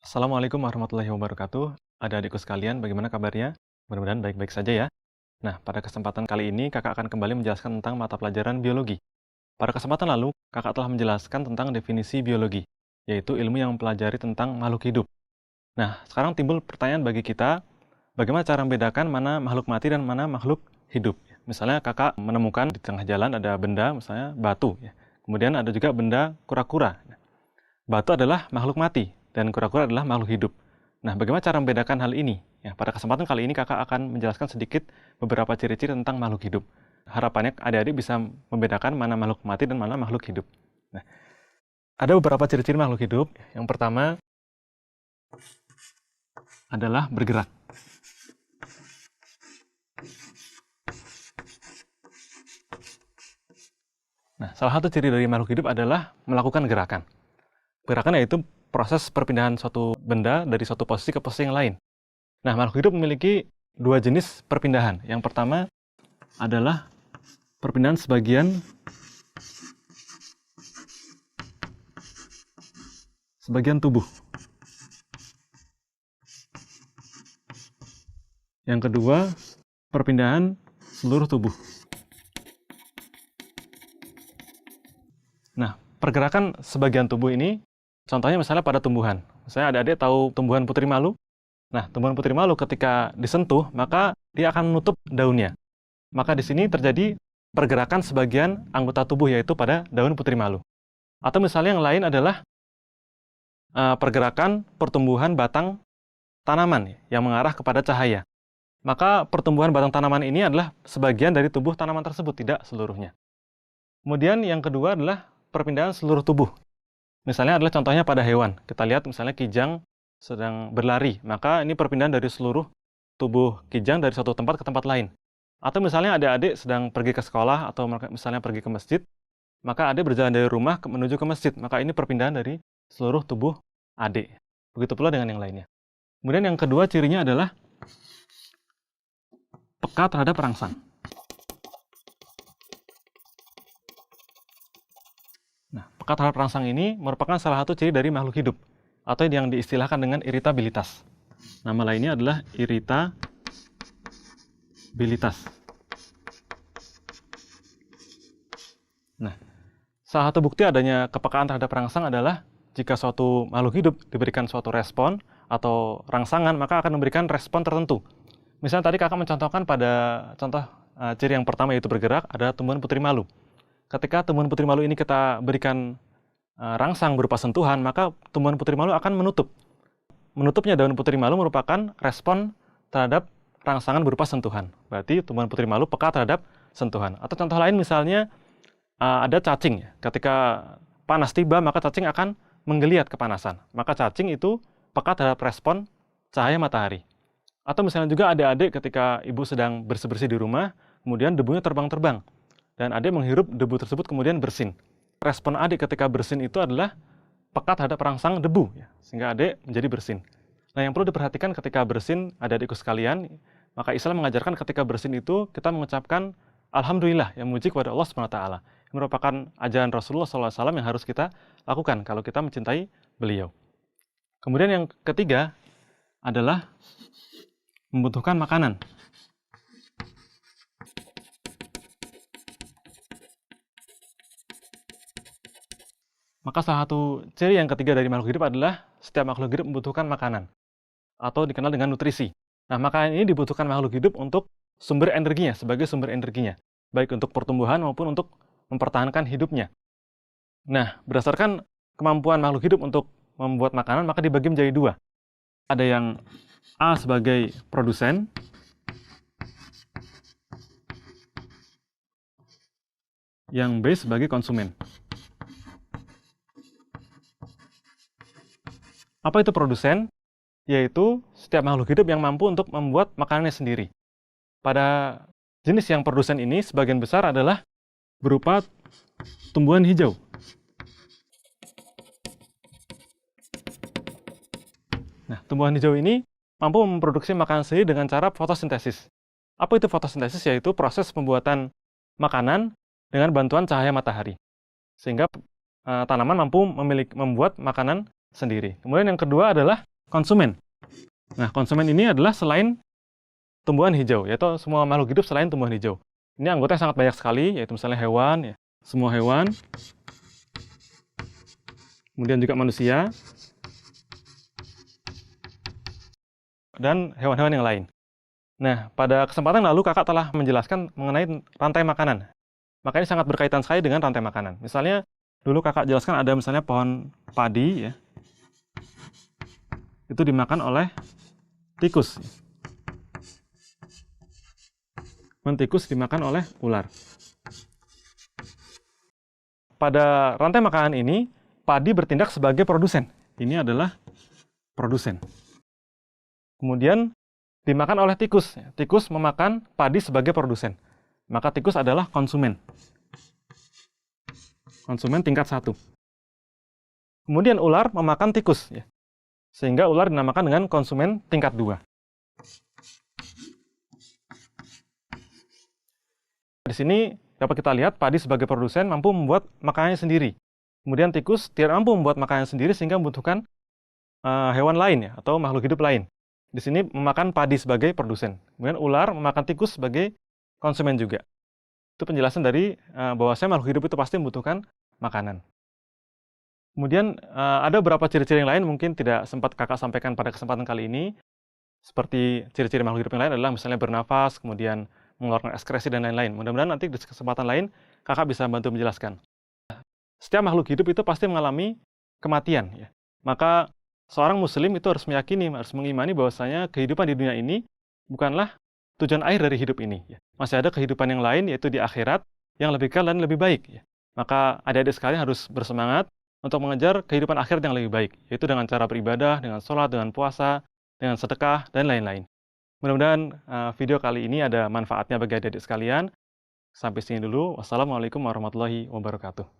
Assalamualaikum warahmatullahi wabarakatuh. Adik-adikku sekalian, bagaimana kabarnya? Mudah-mudahan baik-baik saja ya. Nah, pada kesempatan kali ini kakak akan kembali menjelaskan tentang mata pelajaran biologi. Pada kesempatan lalu, kakak telah menjelaskan tentang definisi biologi, yaitu ilmu yang mempelajari tentang makhluk hidup. Nah, sekarang timbul pertanyaan bagi kita, bagaimana cara membedakan mana makhluk mati dan mana makhluk hidup? Misalnya kakak menemukan di tengah jalan ada benda, misalnya batu. Kemudian ada juga benda kura-kura. Batu adalah makhluk mati, dan kura-kura adalah makhluk hidup. Nah, bagaimana cara membedakan hal ini? Ya, pada kesempatan kali ini kakak akan menjelaskan sedikit beberapa ciri-ciri tentang makhluk hidup. Harapannya adik-adik bisa membedakan mana makhluk mati dan mana makhluk hidup. Nah, ada beberapa ciri-ciri makhluk hidup. Yang pertama adalah bergerak. Nah, salah satu ciri dari makhluk hidup adalah melakukan gerakan. Gerakan yaitu proses perpindahan suatu benda dari suatu posisi ke posisi yang lain. Nah, makhluk hidup memiliki dua jenis perpindahan. Yang pertama adalah perpindahan sebagian tubuh. Yang kedua, perpindahan seluruh tubuh. Nah, pergerakan sebagian tubuh ini contohnya misalnya pada tumbuhan. Misalnya adik-adik tahu tumbuhan putri malu? Nah, tumbuhan putri malu ketika disentuh, maka dia akan menutup daunnya. Maka di sini terjadi pergerakan sebagian anggota tubuh, yaitu pada daun putri malu. Atau misalnya yang lain adalah pergerakan pertumbuhan batang tanaman yang mengarah kepada cahaya. Maka pertumbuhan batang tanaman ini adalah sebagian dari tubuh tanaman tersebut, tidak seluruhnya. Kemudian yang kedua adalah perpindahan seluruh tubuh. Misalnya adalah contohnya pada hewan. Kita lihat misalnya kijang sedang berlari, maka ini perpindahan dari seluruh tubuh kijang dari suatu tempat ke tempat lain. Atau misalnya adik-adik sedang pergi ke sekolah atau misalnya pergi ke masjid, maka adik berjalan dari rumah menuju ke masjid, maka ini perpindahan dari seluruh tubuh adik. Begitu pula dengan yang lainnya. Kemudian yang kedua cirinya adalah peka terhadap rangsang. Nah, peka terhadap rangsang ini merupakan salah satu ciri dari makhluk hidup, atau yang diistilahkan dengan iritabilitas. Nama lainnya adalah iritabilitas. Nah, salah satu bukti adanya kepekaan terhadap rangsang adalah jika suatu makhluk hidup diberikan suatu respon atau rangsangan, maka akan memberikan respon tertentu. Misalnya tadi kakak mencontohkan pada contoh ciri yang pertama yaitu bergerak, ada tumbuhan putri malu. Ketika tumbuhan putri malu ini kita berikan rangsang berupa sentuhan, maka tumbuhan putri malu akan menutup. Menutupnya daun putri malu merupakan respon terhadap rangsangan berupa sentuhan. Berarti tumbuhan putri malu peka terhadap sentuhan. Atau contoh lain misalnya ada cacing. Ketika panas tiba, maka cacing akan menggeliat kepanasan. Maka cacing itu peka terhadap respon cahaya matahari. Atau misalnya juga adik-adik ketika ibu sedang bersih-bersih di rumah, kemudian debunya terbang-terbang. Dan adik menghirup debu tersebut kemudian bersin. Respon adik ketika bersin itu adalah peka terhadap rangsang debu, sehingga adik menjadi bersin. Nah, yang perlu diperhatikan ketika bersin, adik-adikku sekalian, maka Islam mengajarkan ketika bersin itu kita mengucapkan Alhamdulillah, yang memuji kepada Allah SWT. Yang merupakan ajaran Rasulullah SAW yang harus kita lakukan kalau kita mencintai beliau. Kemudian yang ketiga adalah membutuhkan makanan. Maka salah satu ciri yang ketiga dari makhluk hidup adalah setiap makhluk hidup membutuhkan makanan, atau dikenal dengan nutrisi. Nah, makanan ini dibutuhkan makhluk hidup untuk sumber energinya, sebagai sumber energinya, baik untuk pertumbuhan maupun untuk mempertahankan hidupnya. Nah, berdasarkan kemampuan makhluk hidup untuk membuat makanan, maka dibagi menjadi dua. Ada yang A sebagai produsen, yang B sebagai konsumen. Apa itu produsen? Yaitu setiap makhluk hidup yang mampu untuk membuat makanannya sendiri. Pada jenis yang produsen ini, sebagian besar adalah berupa tumbuhan hijau. Nah, tumbuhan hijau ini mampu memproduksi makanan sendiri dengan cara fotosintesis. Apa itu fotosintesis? Yaitu proses pembuatan makanan dengan bantuan cahaya matahari. Sehingga tanaman mampu membuat makanan sendiri. Kemudian yang kedua adalah konsumen. Nah, konsumen ini adalah selain tumbuhan hijau, yaitu semua makhluk hidup selain tumbuhan hijau. Ini anggotanya sangat banyak sekali, yaitu misalnya hewan, ya, semua hewan, kemudian juga manusia, dan hewan-hewan yang lain. Nah, pada kesempatan lalu kakak telah menjelaskan mengenai rantai makanan. Maka ini sangat berkaitan sekali dengan rantai makanan. Misalnya, dulu kakak jelaskan ada misalnya pohon padi, ya, itu dimakan oleh tikus. Tikus dimakan oleh ular. Pada rantai makanan ini, padi bertindak sebagai produsen. Ini adalah produsen. Kemudian dimakan oleh tikus. Tikus memakan padi sebagai produsen. Maka tikus adalah konsumen. Konsumen tingkat 1. Kemudian ular memakan tikus. Sehingga ular dinamakan dengan konsumen tingkat 2. Di sini dapat kita lihat padi sebagai produsen mampu membuat makanannya sendiri. Kemudian tikus tidak mampu membuat makanan sendiri sehingga membutuhkan hewan lain, ya, atau makhluk hidup lain. Di sini memakan padi sebagai produsen. Kemudian ular memakan tikus sebagai konsumen juga. Itu penjelasan dari bahwasanya makhluk hidup itu pasti membutuhkan makanan. Kemudian ada beberapa ciri-ciri yang lain mungkin tidak sempat kakak sampaikan pada kesempatan kali ini. Seperti ciri-ciri makhluk hidup yang lain adalah misalnya bernafas, kemudian mengeluarkan ekskresi dan lain-lain. Mudah-mudahan nanti di kesempatan lain kakak bisa bantu menjelaskan. Setiap makhluk hidup itu pasti mengalami kematian, ya. Maka seorang muslim itu harus meyakini, harus mengimani bahwasanya kehidupan di dunia ini bukanlah tujuan akhir dari hidup ini, ya. Masih ada kehidupan yang lain, yaitu di akhirat yang lebih kekal dan lebih baik, ya. Maka adik-adik sekalian harus bersemangat untuk mengejar kehidupan akhirat yang lebih baik, yaitu dengan cara beribadah, dengan sholat, dengan puasa, dengan sedekah, dan lain-lain. Mudah-mudahan video kali ini ada manfaatnya bagi adik-adik sekalian. Sampai sini dulu. Wassalamualaikum warahmatullahi wabarakatuh.